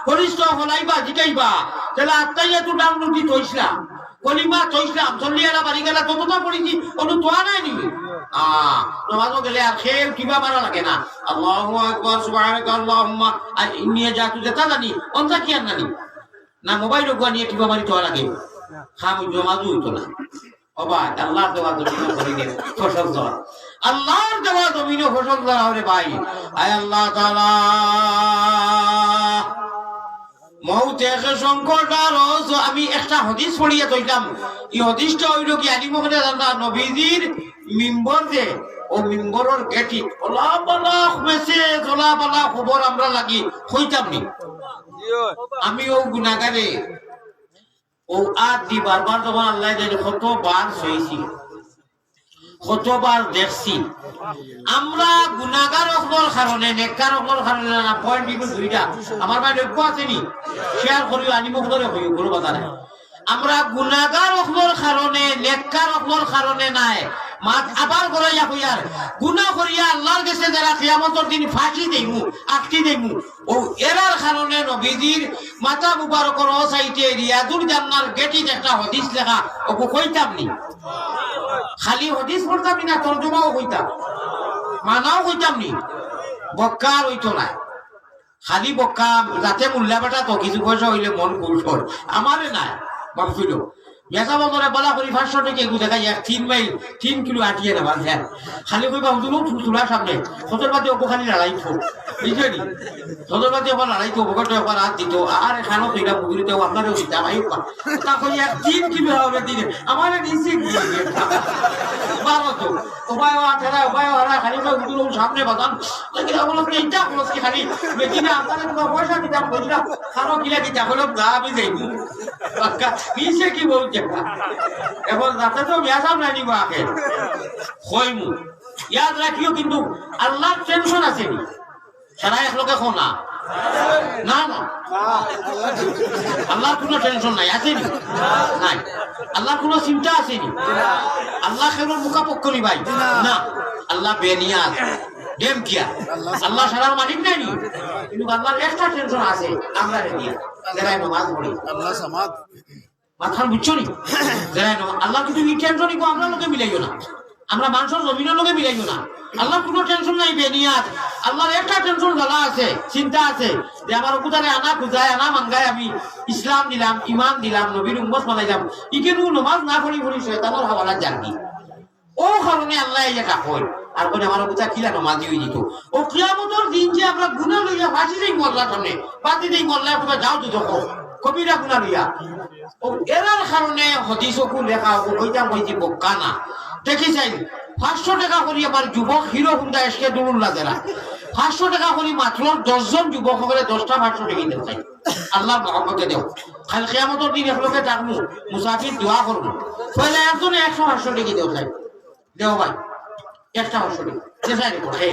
ফরিস্ত হলাইবা জিকাইবা তাহলে আত্মাইয়া তো ডাউনলোড দি তৈছিলাম কলিমা তৈলাম চল্লিয়ালা বাড়ি গেলা ততটা পড়িছি অনু তোয়া নাই নি নামাজও গেলে আর খেয়ে কিবা মারা লাগে না আল্লাহু আকবার সুবহানাকা আল্লাহুম্মা আর নিয়ে যা তুই যেটা জানি অনটা কি আর জানি না মোবাইল ওগুয়া নিয়ে কিবা মারি তোয়া লাগে খাম জমাজু হইতো না অবা আল্লাহর দেওয়া জমিন করে দে ফসল দেওয়া আল্লাহর দেওয়া জমিন ফসল দেওয়া রে ভাই আয় আল্লাহ তাআলা মৌতে সংকট আর আমি একটা হাদিস পড়িয়া কইলাম এই হাদিসটা হইল কি আলী মুহাম্মদ নবীজির মিম্বর যে ও মিম্বরের গেটি ওলা বালা মেসে ওলা বালা খবর আমরা লাগি কইতাম নি আমি ও গুনাহগারে ও আর দি বারবার যখন আল্লাহ জানে কতবার সইছি কতবার দেখছি আমরা গুনাহগার হওয়ার কারণে নেককার হওয়ার কারণে না পয়েন্ট বিগুন দুইটা আমার ভাই লক্ষ্য আছে নি শেয়ার করিও আনিমু করে হইও কোনো কথা নাই আমরা গুনাহগার হওয়ার কারণে নেককার হওয়ার কারণে নাই মাত আবার করাইয়া হইয়ার গুনাহ করিয়া আল্লাহর কাছে যারা কিয়ামতের দিন ফাঁসি দেইমু আটটি দেইমু ও এরার কারণে নবীজির মাথা মুবারকর ও সাইটে রিয়াজুল জান্নার গেটিতে একটা হাদিস লেখা ওকে কইতাম নি খালি হাদিস পড়তাম না তরজমাও কইতাম মানাও কইতাম নি বক্কার হইতো না খালি বক্কা যাতে মুল্লা বেটা তো কিছু পয়সা হইলে মন কুলসর আমারে নাই ভাবছিল মেসা বন্ধরে বলা করি 500 টাকা এগু দেখাই 3 মাইল 3 কিলো আটিয়ে না বাদ হ্যাঁ খালি কইবা হুজুর তুলা সামনে সদর বাদে ওপো খালি লড়াই থো বুঝলি সদর বাদে ওপো লড়াই তো ওপো তো ওপর হাত দিত আর খানো কইলা মুগুরিতে আপনারে দিতা ভাই তা কই 3 কিলো হবে দিনে আমারে নিচে গিয়ে বারো তো ওবায় আঠারা ওবায় আরা খালি হুজুর সামনে বাদান লাগি আমল এইটা খরচ কি খালি মেকিনা আপনারে তো পয়সা দিতাম কইলা খানো কিলা দিতা হলো গা আমি যাইবো বাক্কা নিচে কি বলছে এখন যাতে তো মেয়াজাম নাই নিব আগে হইমু ইয়াদ রাখিও কিন্তু আল্লাহর টেনশন আছে নি সারা এক লোকে খোনা না না আল্লাহর কোনো টেনশন নাই আছে নি নাই আল্লাহর কোনো চিন্তা আছে নি আল্লাহ কেবল মুখাপক্ষ নি ভাই না আল্লাহ বেনিয়াজ দেম কিয়া আল্লাহ সারার মালিক নাই নি কিন্তু আল্লাহর একটা টেনশন আছে আমরা রেডিয়া যারা নামাজ পড়ি আল্লাহ সামাদ মাথার বুঝছো নি আল্লাহ কিন্তু টেনশন নিবো আমরা লোকে মিলাইও না আমরা মানুষের জমিনের লোকে মিলাইও না আল্লাহ কোনো টেনশন নাই বেনিয়াত আল্লাহর একটা টেনশন জ্বালা আছে চিন্তা আছে যে আমার উপদারে আনা খুঁজায় আনা মানগায় আমি ইসলাম দিলাম ইমান দিলাম নবীর উম্মত বানাইলাম ইকেনু নমাজ না পড়ি পড়ি শয়তানের হাওয়ালা জানি ও কারণে আল্লাহ এটা কই আর কোন আমার উপদা কিলা নমাজি হই দিত ও কিয়ামতের দিন যে আমরা গুনাহ লইয়া ফাঁসি দেই মোল্লার সামনে বাতি দেই মোল্লার তোমরা যাও তো দেখো কবিরা গুনাহ লইয়া ও এরার কারণে হাদিসও লেখা কইতাম কইছি বক্কা না দেখি চাই 500 টাকা করি আমার যুবক হিরো হুন্ডা এসকে দুরুল্লাহ জেলা 500 টাকা করি মাত্র 10 জন যুবক হলে 10টা 500 টাকা দিতে চাই আল্লাহ মহব্বতে দেও কাল কিয়ামতের দিন একলোকে থাকমু মুসাফির দোয়া করব পয়লা একজনে 100 500 টাকা দেও চাই দেও ভাই একটা 500 টাকা যে চাই রে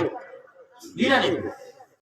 দিরা নেবে